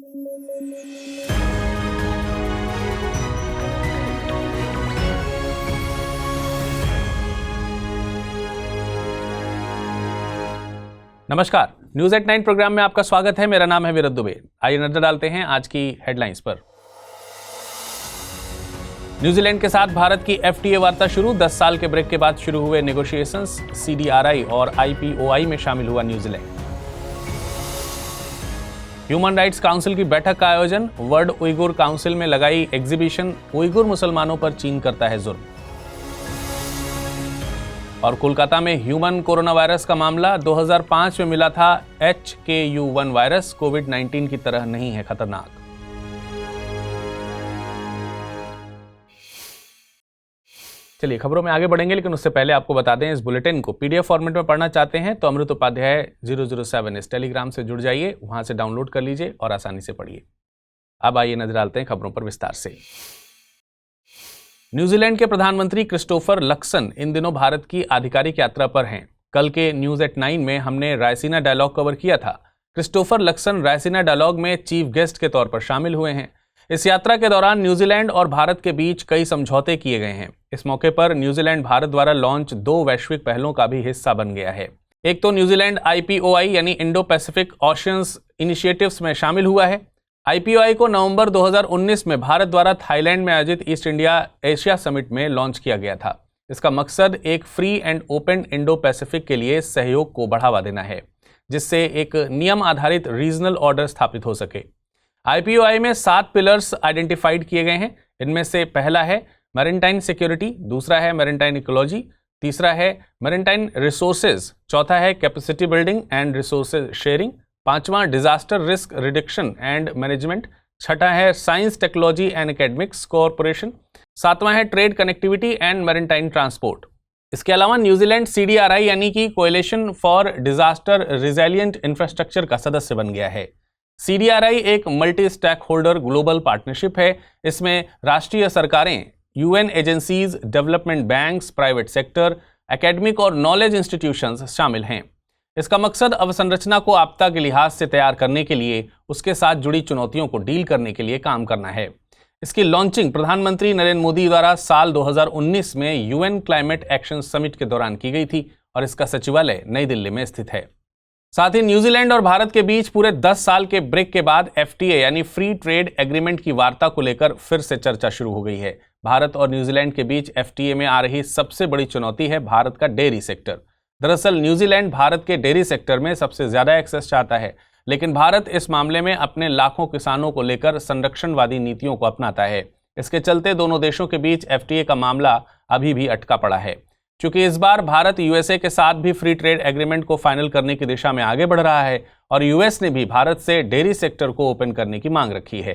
नमस्कार, news at 9 programme में आपका स्वागत है। मेरा नाम है विरत दुबे। आइए नजर डालते हैं आज की हेडलाइंस पर। न्यूजीलैंड के साथ भारत की एफटीए वार्ता शुरू। 10 साल के ब्रेक के बाद शुरू हुए नेगोशिएशंस। सीडीआरआई और आईपीओआई में शामिल हुआ न्यूजीलैंड। ह्यूमन राइट्स काउंसिल की बैठक का आयोजन। वर्ल्ड उइगुर काउंसिल में लगाई एग्जीबिशन। उइगुर मुसलमानों पर चीन करता है जुर्म। और कोलकाता में ह्यूमन कोरोना वायरस का मामला। 2005 में मिला था HKU1 वायरस। कोविड-19 की तरह नहीं है खतरनाक। चलिए खबरों में आगे बढ़ेंगे, लेकिन उससे पहले आपको बता दें, इस बुलेटिन को पीडीएफ फॉर्मेट में पढ़ना चाहते हैं तो अमृत उपाध्याय 007 इस टेलीग्राम से जुड़ जाइए, वहां से डाउनलोड कर लीजिए और आसानी से पढ़िए। अब आइए नजर डालते हैं खबरों पर विस्तार से। न्यूजीलैंड के प्रधानमंत्री क्रिस्टोफर लक्सन इन दिनों भारत की आधिकारिक यात्रा पर हैं। कल के न्यूज एट 9 में हमने रायसीना डायलॉग कवर किया था। क्रिस्टोफर लक्सन रायसीना डायलॉग में चीफ गेस्ट के तौर पर शामिल हुए हैं। इस यात्रा के दौरान न्यूजीलैंड और भारत के बीच कई समझौते किए गए हैं। इस मौके पर न्यूजीलैंड भारत द्वारा लॉन्च 2 वैश्विक पहलों का भी हिस्सा बन गया है। एक तो न्यूजीलैंड IPOI यानी इंडो पैसिफिक ओशियंस इनिशिएटिव्स में शामिल हुआ है। IPOI को नवंबर 2019 में भारत द्वारा थाईलैंड में आयोजित ईस्ट इंडिया एशिया समिट में लॉन्च किया गया था। इसका मकसद एक free and open Indo Pacific के लिए सहयोग को बढ़ावा देना है, जिससे एक नियम आधारित रीजनल ऑर्डर स्थापित हो सके। IPOI में 7 पिलर्स आइडेंटिफाइड किए गए हैं। इनमें से पहला है मैरिटाइम सिक्योरिटी, दूसरा है मैरिटाइम इकोलॉजी, तीसरा है मैरिटाइम रिसोर्सेज, चौथा है capacity building and resources sharing, पांचवां disaster risk reduction and management, छठा है science technology and academics cooperation, सातवां है trade connectivity and maritime transport. इसके अलावा न्यूजीलैंड CDRI यानी कि coalition for disaster resilient infrastructure का सदस्य बन गया है। CDRI एक multi stakeholder global partnership है। इसमें राष्ट्रीय सरकारें, UN agencies, development banks, private sector, academic और नॉलेज इंस्टीट्यूशंस शामिल हैं। इसका मकसद अवसंरचना को आपदा के लिहाज से तैयार करने के लिए उसके साथ जुड़ी चुनौतियों को डील करने के लिए काम करना है। इसकी लॉन्चिंग प्रधानमंत्री नरेंद्र मोदी द्वारा साल 2019 में UN क्लाइमेट एक्शन समिट के दौरान की गई थी और इसका सचिवालय नई दिल्ली में स्थित है। साथ ही न्यूजीलैंड और भारत के बीच पूरे 10 साल के ब्रेक के बाद FTA यानी फ्री ट्रेड एग्रीमेंट की वार्ता को लेकर फिर से चर्चा शुरू हो गई है। भारत और न्यूजीलैंड के बीच FTA में आ रही सबसे बड़ी चुनौती है भारत का डेयरी सेक्टर। दरअसल न्यूजीलैंड भारत के डेयरी सेक्टर में सबसे ज्यादा एक्सेस चाहता है, लेकिन भारत इस मामले में अपने लाखों किसानों को लेकर संरक्षणवादी नीतियों को अपनाता है। इसके चलते दोनों देशों के बीच FTA का मामला अभी भी अटका पड़ा है। क्योंकि इस बार भारत USA के साथ भी फ्री ट्रेड एग्रीमेंट को फाइनल करने की दिशा में आगे बढ़ रहा है और US ने भी भारत से डेयरी सेक्टर को ओपन करने की मांग रखी है।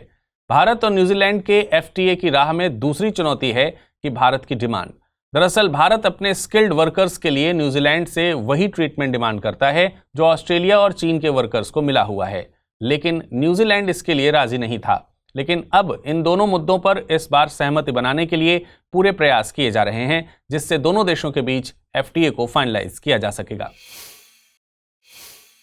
भारत और न्यूजीलैंड के FTA की राह में दूसरी चुनौती है कि भारत की डिमांड। दरअसल भारत अपने स्किल्ड वर्कर्स के लिए न्यूजीलैंड से वही ट्रीटमेंट डिमांड करता है जो ऑस्ट्रेलिया और चीन के वर्कर्स को मिला हुआ है, लेकिन न्यूजीलैंड इसके लिए राजी नहीं था। लेकिन अब इन दोनों मुद्दों पर इस बार सहमति बनाने के लिए पूरे प्रयास किए जा रहे हैं, जिससे दोनों देशों के बीच FTA को फाइनलाइज किया जा सकेगा।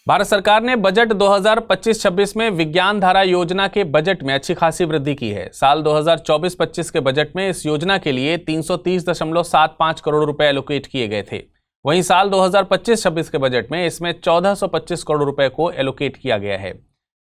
भारत सरकार ने बजट 2025-26 में विज्ञान धारा योजना के बजट में अच्छी खासी वृद्धि की है। साल 2024-25 के बजट में इस योजना के लिए 330.75 करोड़ रुपए एलोकेट किए गए थे। वहीं साल 2025-26 के बजट में इसमें 1425 करोड़ रुपए को एलोकेट किया गया है।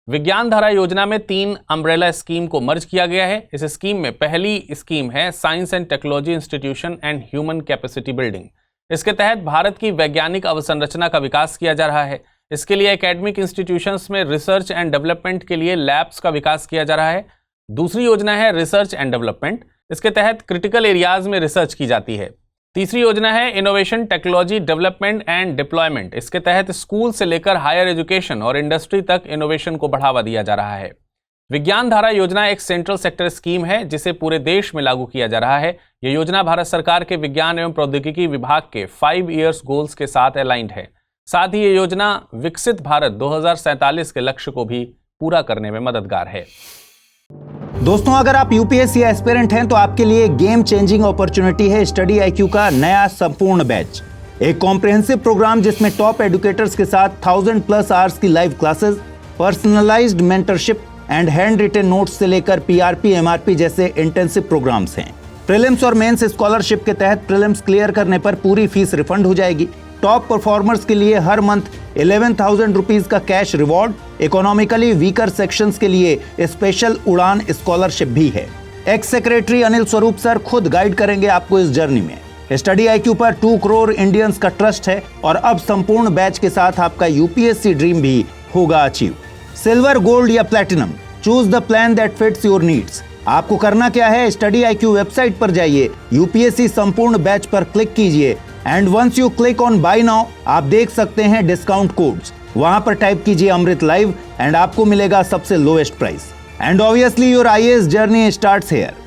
विज्ञान धारा योजना में 3 अम्ब्रेला स्कीम को मर्ज किया गया है। इस स्कीम में पहली स्कीम है science and technology institution and human capacity building. इसके तहत भारत की वैज्ञानिक अवसंरचना का विकास किया जा रहा है। इसके लिए एकेडमिक इंस्टीट्यूशंस में रिसर्च एंड डेवलपमेंट के लिए लैब्स का विकास किया जा रहा है। दूसरी योजना है रिसर्च एंड डेवलपमेंट। इसके तहत क्रिटिकल एरियाज में रिसर्च की जाती है। तीसरी योजना है innovation technology development and deployment. इसके तहत स्कूल से लेकर हायर एजुकेशन और इंडस्ट्री तक इनोवेशन को बढ़ावा दिया जा रहा है। विज्ञान धारा योजना एक सेंट्रल सेक्टर स्कीम है जिसे पूरे देश में लागू किया जा रहा है। यह योजना भारत सरकार के विज्ञान एवं प्रौद्योगिकी विभाग के 5 इयर्स गोल्स के साथ अलाइंड है। साथ ही ये योजना विकसित भारत 2047 के लक्ष्य को भी पूरा करने में मददगार है। दोस्तों, अगर आप यूपीएससी एस्पिरेंट हैं तो आपके लिए गेम चेंजिंग अपॉर्चुनिटी है स्टडी IQ का नया संपूर्ण बैच। एक कॉम्प्रिहेंसिव प्रोग्राम जिसमें टॉप एडुकेटर्स के साथ 1000+ आवर्स की live classes, personalised mentorship, and hand written notes से लेकर पीआरपी, एमआरपी जैसे इंटेंसिव प्रोग्राम्स हैं। प्रीलिम्स और मेंस स्कॉलरशिप के तहत प्रीलिम्स क्लियर करने पर पूरी फीस रिफंड हो जाएगी। टॉप परफॉर्मर्स के लिए हर मंथ 11,000 रुपीज का cash reward. Economically weaker sections के लिए स्पेशल उड़ान स्कॉलरशिप भी है। X secretary Anil Swarup sir खुद गाइड करेंगे आपको इस जर्नी में। स्टडी IQ पर 2 करोड़ इंडियंस का ट्रस्ट है और अब संपूर्ण बैच के साथ आपका यूपीएससी ड्रीम भी होगा अचीव। सिल्वर, गोल्ड या platinum, choose the plan that fits your needs. आपको करना क्या है, स्टडी IQ वेबसाइट पर जाइए, यूपीएससी संपूर्ण बैच पर क्लिक कीजिए and once you click on buy now आप देख सकते हैं डिस्काउंट कोड्स। वहां पर टाइप कीजिए अमृत लाइव एंड आपको मिलेगा सबसे lowest price. And obviously your IAS journey starts here.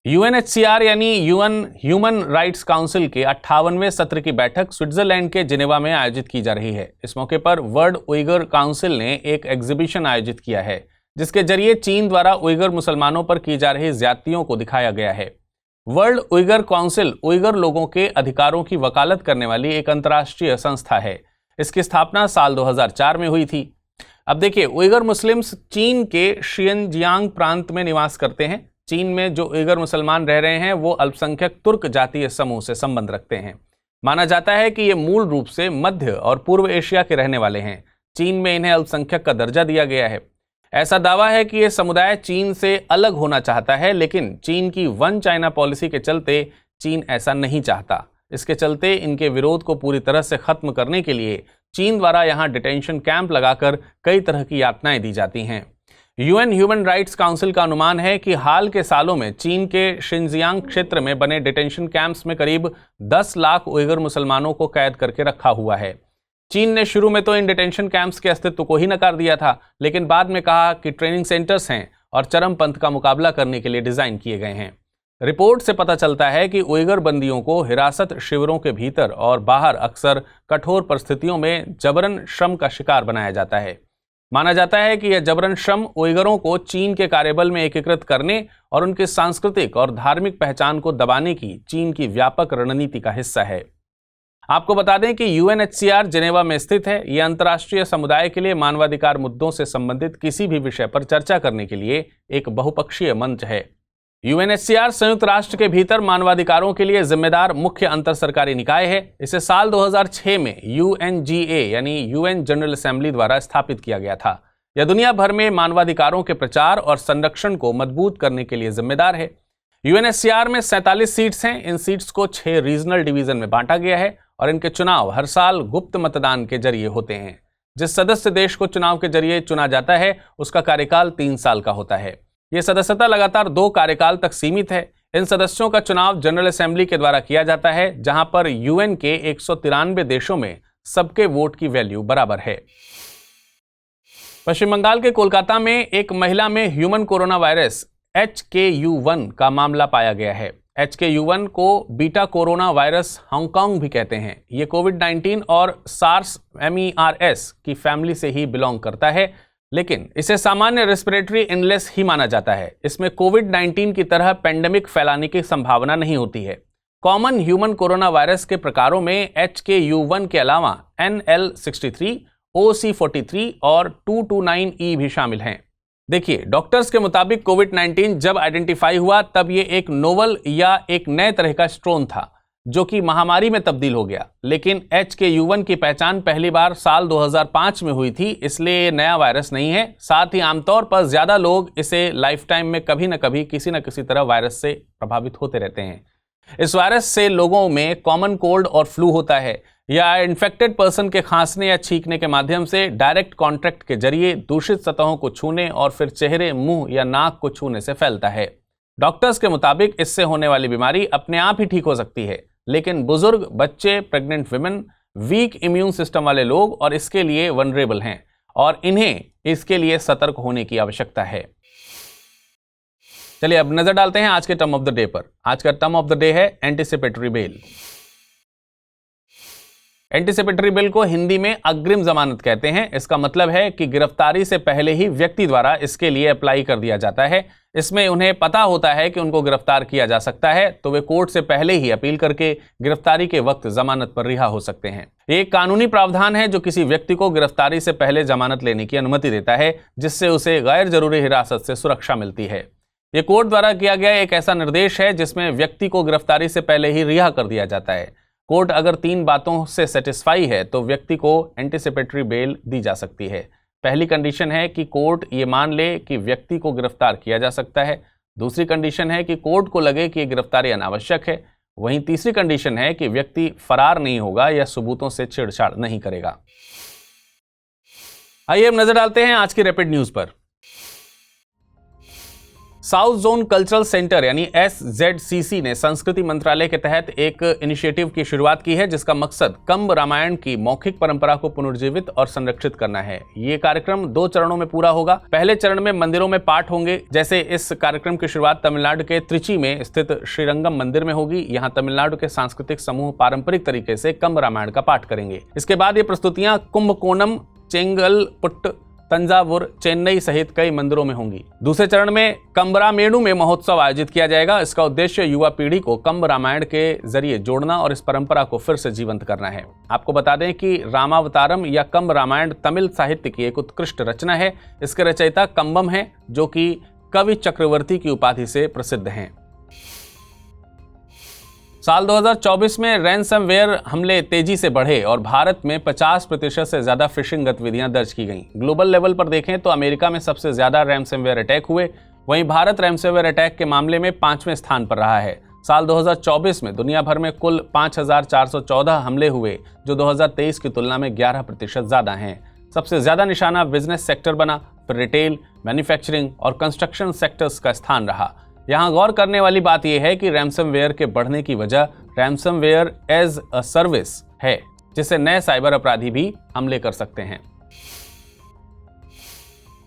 UNHCR यानी यूएन ह्यूमन राइट्स काउंसिल के 58वें सत्र की बैठक स्विट्जरलैंड के जिनेवा में आयोजित की जा रही है। इस मौके पर वर्ल्ड उइगर काउंसिल ने एक एग्जीबिशन आयोजित किया है जिसके जरिए चीन द्वारा उइगर मुसलमानों पर की जा रही ज्यादतियों को दिखाया गया है। वर्ल्ड उइगर काउंसिल उइगर लोगों के अधिकारों की वकालत करने वाली एक अंतर्राष्ट्रीय संस्था है। इसकी स्थापना साल 2004 में हुई थी। अब देखिए, उइगर मुस्लिम्स चीन के शियनजियांग प्रांत में निवास करते हैं। चीन में जो उइगर मुसलमान रह रहे हैं वो अल्पसंख्यक तुर्क जातीय समूह से संबंध रखते हैं। माना जाता है कि ये मूल रूप से मध्य और पूर्व एशिया के रहने वाले हैं। चीन में इन्हें अल्पसंख्यक का दर्जा दिया गया है। ऐसा दावा है कि ये समुदाय चीन से अलग होना चाहता है, लेकिन चीन की वन चाइना पॉलिसी के चलते चीन ऐसा नहीं चाहता। इसके चलते इनके विरोध को पूरी तरह से खत्म करने के लिए चीन द्वारा यहाँ डिटेंशन कैंप लगाकर कई तरह की यातनाएं दी जाती हैं। यूएन ह्यूमन राइट्स काउंसिल का अनुमान है कि हाल के सालों में चीन के शिनजियांग क्षेत्र में बने डिटेंशन कैंप्स में करीब 10 लाख उइगर मुसलमानों को कैद करके रखा हुआ है। चीन ने शुरू में तो इन डिटेंशन कैंप्स के अस्तित्व को ही नकार दिया था, लेकिन बाद में कहा कि ट्रेनिंग सेंटर्स हैं और चरमपंथ का मुकाबला करने के लिए डिजाइन किए गए हैं। रिपोर्ट से पता चलता है कि उइगर बंदियों को हिरासत शिविरों के भीतर और बाहर अक्सर कठोर परिस्थितियों में जबरन श्रम का शिकार बनाया जाता है। माना जाता है कि यह जबरन श्रम उइगरों को चीन के कार्यबल में एकीकृत करने और उनकी सांस्कृतिक और धार्मिक पहचान को दबाने की चीन की व्यापक रणनीति का हिस्सा है। आपको बता दें कि UNHCR जिनेवा में स्थित है। यह अंतर्राष्ट्रीय समुदाय के लिए मानवाधिकार मुद्दों से संबंधित किसी भी विषय पर चर्चा करने के लिए एक बहुपक्षीय मंच है। UNHCR संयुक्त राष्ट्र के भीतर मानवाधिकारों के लिए जिम्मेदार मुख्य अंतर सरकारी निकाय है। इसे साल 2006 में UNGA यानी UN जनरल असेंबली द्वारा स्थापित किया गया था। यह दुनिया भर में मानवाधिकारों के प्रचार और संरक्षण को मजबूत करने के लिए जिम्मेदार है। UNHCR में 47 सीट्स हैं। इन सीट्स को 6 रीजनल डिवीजन में बांटा गया है और इनके चुनाव हर साल गुप्त मतदान के जरिए होते हैं। जिस सदस्य देश को चुनाव के जरिए चुना जाता है उसका कार्यकाल 3 साल का होता है। यह सदस्यता लगातार 2 कार्यकाल तक सीमित है। इन सदस्यों का चुनाव जनरल असेंबली के द्वारा किया जाता है, जहां पर UN के 193 देशों में सबके वोट की वैल्यू बराबर है। पश्चिम बंगाल के कोलकाता में एक महिला में ह्यूमन कोरोना वायरस HKU1 का मामला पाया गया है। HKU1 को बीटा कोरोना वायरस हांगकांग भी कहते हैं। ये कोविड-19 और SARS-MERS की फैमिली से ही बिलोंग करता है, लेकिन इसे सामान्य रेस्पिरेटरी इलनेस ही माना जाता है। इसमें कोविड-19 की तरह पेंडेमिक फैलाने की संभावना नहीं होती है। कॉमन ह्यूमन कोरोना वायरस के प्रकारों में HKU1 के अलावा NL63, OC43 और 229E भी शामिल हैं। देखिए, डॉक्टर्स के मुताबिक कोविड-19 जब आइडेंटिफाई हुआ तब ये एक नोवल या एक नए तरह का स्ट्रोन था जो कि महामारी में तब्दील हो गया। लेकिन HKU1 की पहचान पहली बार साल 2005 में हुई थी, इसलिए ये नया वायरस नहीं है। साथ ही आमतौर पर ज्यादा लोग इसे लाइफ टाइम में कभी न कभी किसी न किसी तरह वायरस से प्रभावित होते रहते हैं। इस वायरस से लोगों में कॉमन कोल्ड और फ्लू होता है या इन्फेक्टेड पर्सन के खांसने या छींकने के माध्यम से डायरेक्ट कॉन्टैक्ट के जरिए दूषित सतहों को छूने और फिर चेहरे, मुंह या नाक को छूने से फैलता है। डॉक्टर्स के मुताबिक इससे होने वाली बीमारी अपने आप ही ठीक हो सकती है, लेकिन बुजुर्ग, बच्चे, pregnant women, week immune system वाले लोग और इसके लिए वनरेबल हैं और इन्हें इसके लिए सतर्क होने की आवश्यकता है। चलिए अब नजर डालते हैं आज के टर्म ऑफ द डे पर। आज का टर्म ऑफ द डे है एंटीसिपेटरी बेल। एंटीसिपेटरी बेल को हिंदी में अग्रिम जमानत कहते हैं। इसका मतलब है कि गिरफ्तारी से पहले ही व्यक्ति द्वारा इसके लिए अप्लाई कर दिया जाता है। इसमें उन्हें पता होता है कि उनको गिरफ्तार किया जा सकता है, तो वे कोर्ट से पहले ही अपील करके गिरफ्तारी के वक्त जमानत पर रिहा हो सकते हैं। ये एक कानूनी प्रावधान है जो किसी व्यक्ति को गिरफ्तारी से पहले जमानत लेने की अनुमति देता है, जिससे उसे गैर जरूरी हिरासत से सुरक्षा मिलती है। ये कोर्ट द्वारा किया गया एक ऐसा निर्देश है जिसमें व्यक्ति को गिरफ्तारी से पहले ही रिहा कर दिया जाता है। कोर्ट अगर 3 बातों से सेटिस्फाई है तो व्यक्ति को एंटीसिपेटरी बेल दी जा सकती है। पहली कंडीशन है कि कोर्ट ये मान ले कि व्यक्ति को गिरफ्तार किया जा सकता है। दूसरी कंडीशन है कि कोर्ट को लगे कि गिरफ्तारी अनावश्यक है। वहीं तीसरी कंडीशन है कि व्यक्ति फरार नहीं होगा या सबूतों से छेड़छाड़ नहीं करेगा। आइए अब नजर डालते हैं आज की रैपिड न्यूज पर। साउथ जोन कल्चरल सेंटर यानी SZCC ने संस्कृति मंत्रालय के तहत एक इनिशिएटिव की शुरुआत की है जिसका मकसद कंब रामायण की मौखिक परंपरा को पुनर्जीवित और संरक्षित करना है। ये कार्यक्रम 2 चरणों में पूरा होगा। पहले चरण में मंदिरों में पाठ होंगे, जैसे इस कार्यक्रम की शुरुआत तमिलनाडु के त्रिची में स्थित श्रीरंगम मंदिर में होगी। यहाँ तमिलनाडु के सांस्कृतिक समूह पारंपरिक तरीके से कंब रामायण का पाठ करेंगे। इसके बाद ये प्रस्तुतियां कुंभकोणम, चेंगलपुट्ट, तंजावुर, चेन्नई सहित कई मंदिरों में होंगी। दूसरे चरण में कंबरामेणु में महोत्सव आयोजित किया जाएगा। इसका उद्देश्य युवा पीढ़ी को कंब रामायण के जरिए जोड़ना और इस परंपरा को फिर से जीवंत करना है। आपको बता दें कि रामावतारम या कंब रामायण तमिल साहित्य की एक उत्कृष्ट रचना है। इसके रचयिता कंबम है, जो कि कवि चक्रवर्ती की उपाधि से प्रसिद्ध हैं। साल 2024 में रैनसमवेयर हमले तेजी से बढ़े और भारत में 50% से ज्यादा फिशिंग गतिविधियां दर्ज की गईं। ग्लोबल लेवल पर देखें तो अमेरिका में सबसे ज्यादा रैनसमवेयर अटैक हुए, वहीं भारत रैनसमवेयर अटैक के मामले में 5वें स्थान पर रहा है। साल 2024 में दुनिया भर में कुल 5414 हमले हुए, जो 2023 की तुलना में 11% ज्यादा हैं। सबसे ज्यादा निशाना बिजनेस सेक्टर बना, फिर रिटेल, मैन्युफैक्चरिंग और कंस्ट्रक्शन सेक्टर्स का स्थान रहा। यहाँ गौर करने वाली बात यह है कि रैनसमवेयर के बढ़ने की वजह रैनसमवेयर एज अ सर्विस है, जिससे नए साइबर अपराधी भी हमले कर सकते हैं।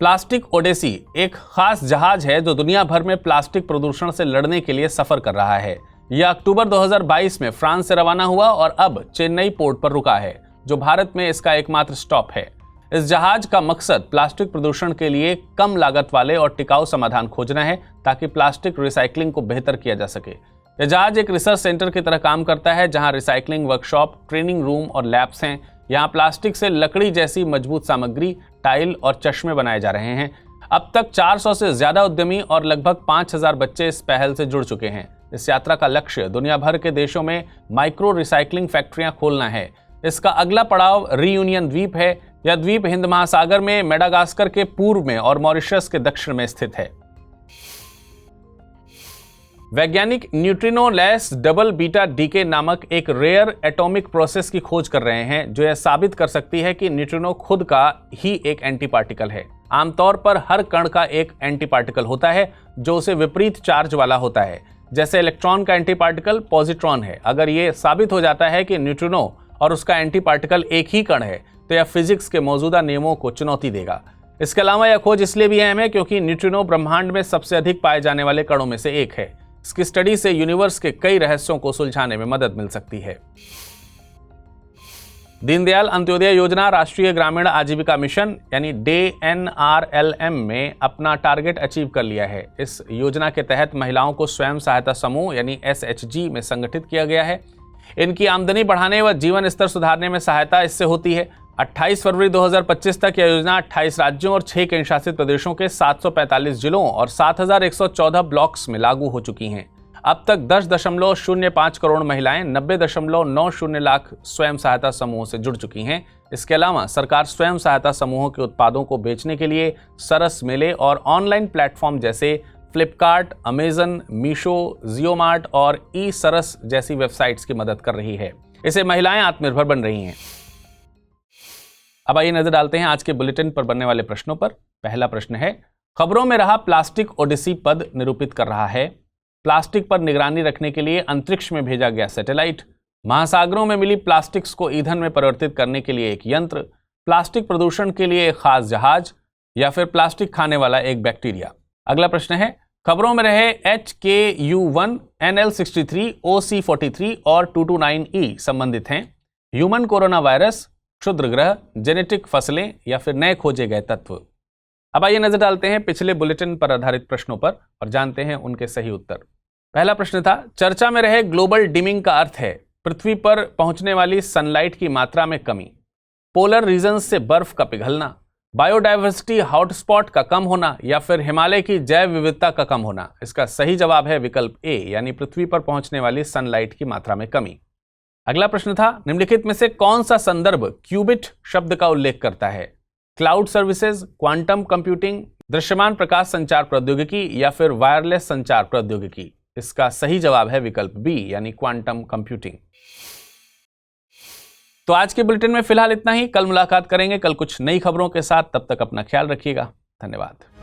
प्लास्टिक ओडेसी एक खास जहाज है जो दुनिया भर में प्लास्टिक प्रदूषण से लड़ने के लिए सफर कर रहा है। यह अक्टूबर 2022 में फ्रांस से रवाना हुआ और अब चेन्नई पोर्ट पर रुका है, जो भारत में इसका एकमात्र स्टॉप है। इस जहाज का मकसद प्लास्टिक प्रदूषण के लिए कम लागत वाले और टिकाऊ समाधान खोजना है, ताकि प्लास्टिक रिसाइकलिंग को बेहतर किया जा सके। यह जहाज एक रिसर्च सेंटर की तरह काम करता है, जहां रिसाइकलिंग वर्कशॉप, ट्रेनिंग रूम और लैब्स हैं। यहाँ प्लास्टिक से लकड़ी जैसी मजबूत सामग्री, टाइल और चश्मे बनाए जा रहे हैं। अब तक 400 से ज्यादा उद्यमी और लगभग 5000 बच्चे इस पहल से जुड़ चुके हैं। इस यात्रा का लक्ष्य दुनिया भर के देशों में माइक्रो रिसाइकलिंग फैक्ट्रियां खोलना है। इसका अगला पड़ाव रियूनियन द्वीप है। यह द्वीप हिंद महासागर में, मेडागास्कर के पूर्व में और मॉरिशस के दक्षिण में स्थित है। वैज्ञानिक neutrino less double beta decay नामक एक रेयर एटॉमिक प्रोसेस की खोज कर रहे हैं, जो यह साबित कर सकती है कि न्यूट्रिनो खुद का ही एक एंटी पार्टिकल है। आमतौर पर हर कण का एक एंटी पार्टिकल होता है जो उसे विपरीत चार्ज वाला होता है। जैसे इलेक्ट्रॉन का एंटी पार्टिकल पॉजिट्रॉन है। अगर यह साबित हो जाता है कि न्यूट्रिनो और उसका एंटी पार्टिकल एक ही कण है, तो यह फिजिक्स के मौजूदा नियमों को चुनौती देगा। इसके अलावा यह खोज इसलिए भी अहम है क्योंकि न्यूट्रिनो ब्रह्मांड में सबसे अधिक पाए जाने वाले कणों में से एक है। इसकी स्टडी से यूनिवर्स के कई रहस्यों को सुलझाने में मदद मिल सकती है। दीनदयाल अंत्योदय योजना राष्ट्रीय ग्रामीण आजीविका मिशन यानी DNRLM में अपना टारगेट अचीव कर लिया है। इस योजना के तहत महिलाओं को स्वयं सहायता समूह यानी SHG में संगठित किया गया है। इनकी आमदनी बढ़ाने व जीवन स्तर सुधारने में सहायता इससे होती है। 28 फरवरी 2025 तक यह योजना 28 राज्यों और 6 केंद्रशासित प्रदेशों के 745 जिलों और 7114 ब्लॉक्स में लागू हो चुकी हैं। अब तक 10.05 करोड़ महिलाएं 90.90 लाख स्वयं सहायता समूहों से जुड़ चुकी हैं। इसके अलावा सरकार स्वयं सहायता समूहों के उत्पादों को बेचने के लिए सरस मेले और ऑनलाइन प्लेटफॉर्म जैसे फ्लिपकार्ट, अमेजन, मीशो, जियोमार्ट और ई सरस जैसी वेबसाइट्स की मदद कर रही है। इससे महिलाएं आत्मनिर्भर बन रही हैं। अब आइए नजर डालते हैं आज के बुलेटिन पर बनने वाले प्रश्नों पर। पहला प्रश्न है, खबरों में रहा प्लास्टिक ओडिसी पद निरूपित कर रहा है। प्लास्टिक पर निगरानी रखने के लिए अंतरिक्ष में भेजा गया सैटेलाइट, महासागरों में मिली प्लास्टिक्स को ईंधन में परिवर्तित करने के लिए एक यंत्र, प्लास्टिक प्रदूषण के लिए एक खास जहाज, या फिर प्लास्टिक खाने वाला एक बैक्टीरिया। अगला प्रश्न है, खबरों में रहे HKU1, NL63, OC43 और 229E संबंधित हैं। ह्यूमन कोरोना वायरस, क्षुद्र ग्रह, जेनेटिक फसलें या फिर नए खोजे गए तत्व। अब आइए नजर डालते हैं पिछले बुलेटिन पर आधारित प्रश्नों पर और जानते हैं उनके सही उत्तर। पहला प्रश्न था, चर्चा में रहे ग्लोबल डिमिंग का अर्थ है पृथ्वी पर पहुंचने वाली सनलाइट की मात्रा में कमी, पोलर रीजन से बर्फ का पिघलना, बायोडायवर्सिटी हॉटस्पॉट का कम होना या फिर हिमालय की जैव विविधता का कम होना। इसका सही जवाब है विकल्प ए, यानी पृथ्वी पर पहुंचने वाली सनलाइट की मात्रा में कमी। अगला प्रश्न था, निम्नलिखित में से कौन सा संदर्भ क्यूबिट शब्द का उल्लेख करता है? क्लाउड सर्विसेज, क्वांटम कंप्यूटिंग, दृश्यमान प्रकाश संचार प्रौद्योगिकी या फिर वायरलेस संचार प्रौद्योगिकी। इसका सही जवाब है विकल्प बी, यानी क्वांटम कंप्यूटिंग। तो आज के बुलेटिन में फिलहाल इतना ही। कल मुलाकात करेंगे, कल कुछ नई खबरों के साथ। तब तक अपना ख्याल रखिएगा। धन्यवाद।